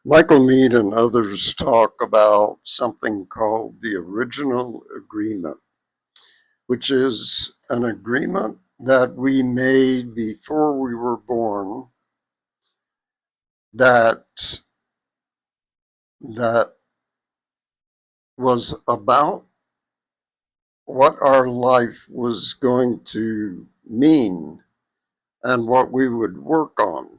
Michael Mead and others talk about something called the original agreement, which is an agreement that we made before we were born that that was about what our life was going to mean and what we would work on.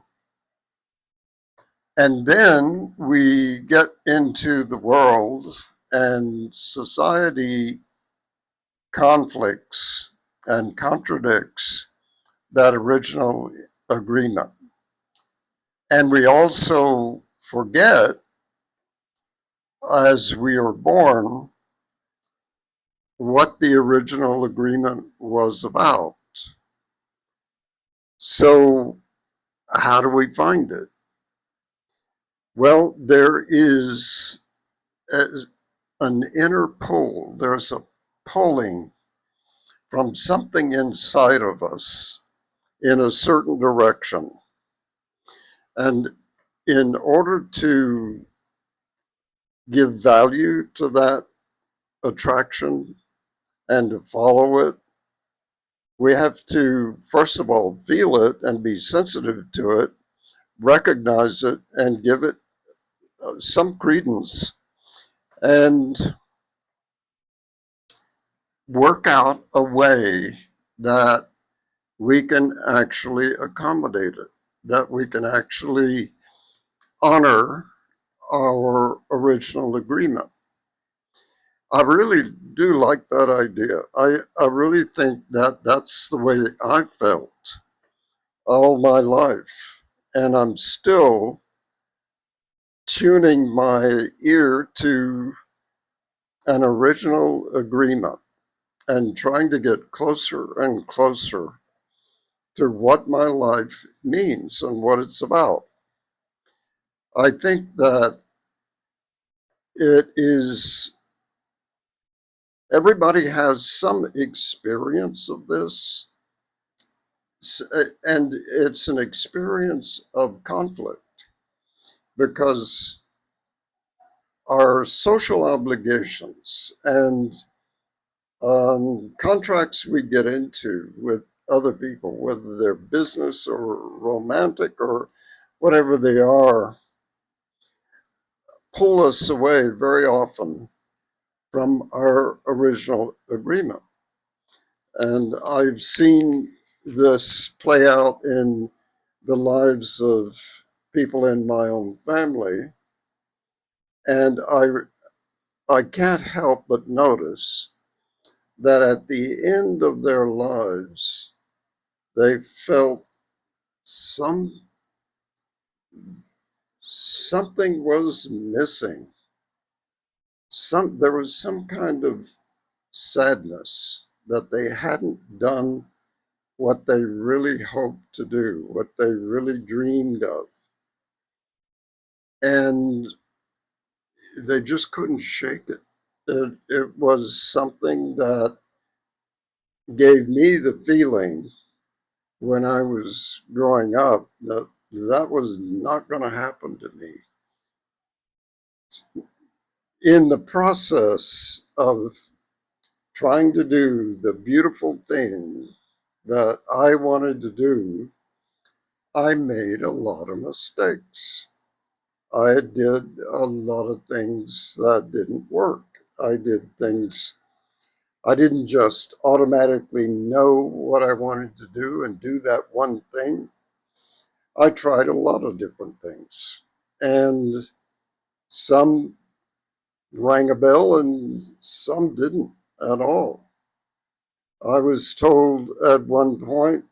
And then we get into the world and society conflicts and contradicts that original agreement. And we also forget as we are born what the original agreement was about. So, how do we find it? Well, there is an inner pull, there's a pulling from something inside of us in a certain direction. And in order to give value to that attraction and to follow it, we have to, first of all, feel it and be sensitive to it, recognize it, and give it some credence and work out a way that we can actually accommodate it, that we can actually honor our original agreement. I really do like that idea. I really think that that's the way I felt all my life. And I'm still tuning my ear to an original agreement and trying to get closer and closer to what my life means and what it's about. I think that it is, everybody has some experience of this, and it's an experience of conflict because our social obligations and contracts we get into with other people, whether they're business or romantic or whatever they are, pull us away very often from our original agreement. And I've seen this play out in the lives of people in my own family. And I can't help but notice that at the end of their lives, they felt some something was missing. There was some kind of sadness that they hadn't done what they really hoped to do, what they really dreamed of. And they just couldn't shake it. It was something that gave me the feeling when I was growing up that that was not going to happen to me. In the process of trying to do the beautiful thing that I wanted to do, I made a lot of mistakes. I did a lot of things that didn't work. I did things, I didn't just automatically know what I wanted to do and do that one thing. I tried a lot of different things. And some rang a bell and some didn't at all. I was told at one point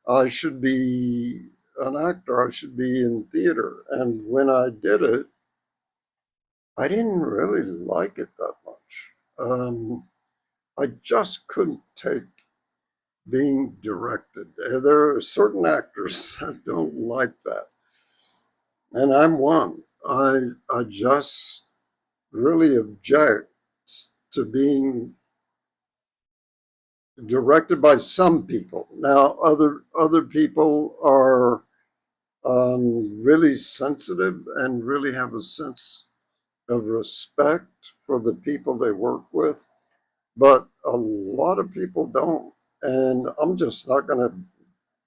I should be an actor, I should be in theater. And when I did it, I didn't really like it that much. I just couldn't take being directed. There are certain actors that don't like that. And I'm one. I just really object to being directed by some people. Now, other people are really sensitive and really have a sense of respect for the people they work with. But a lot of people don't. And I'm just not going to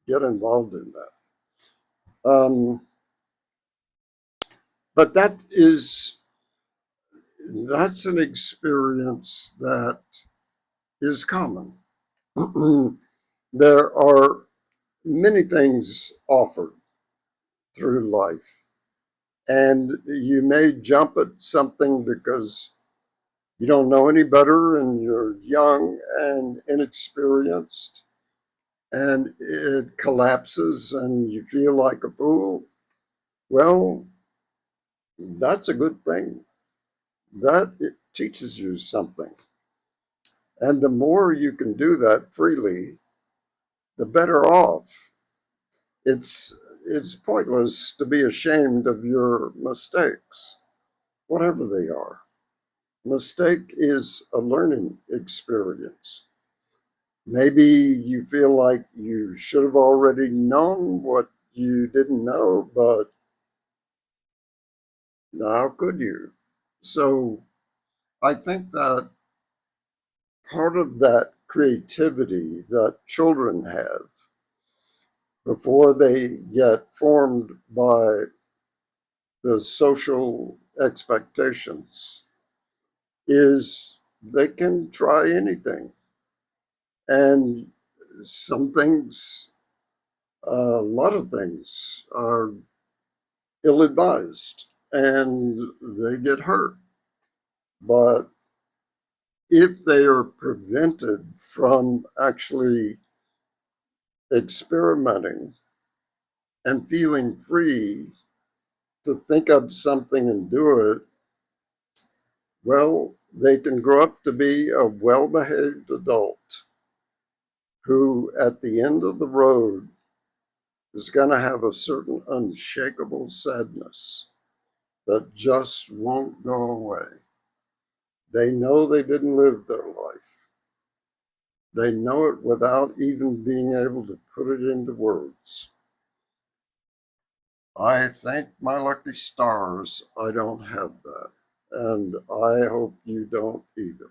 get involved in that. But that's an experience that is common. There are many things offered through life, and you may jump at something because you don't know any better and you're young and inexperienced, and it collapses and you feel like a fool. Well, that's a good thing. That it teaches you something. And the more you can do that freely, the better off. It's pointless to be ashamed of your mistakes, whatever they are. Mistake is a learning experience. Maybe you feel like you should have already known what you didn't know, but how could you? So I think that part of that creativity that children have before they get formed by the social expectations is they can try anything. And some things, a lot of things are ill advised and they get hurt. But if they are prevented from actually experimenting and feeling free to think up something and do it, well, they can grow up to be a well behaved adult who, at the end of the road, is going to have a certain unshakable sadness that just won't go away. They know they didn't live their life. They know it without even being able to put it into words. I thank my lucky stars I don't have that. And I hope you don't either.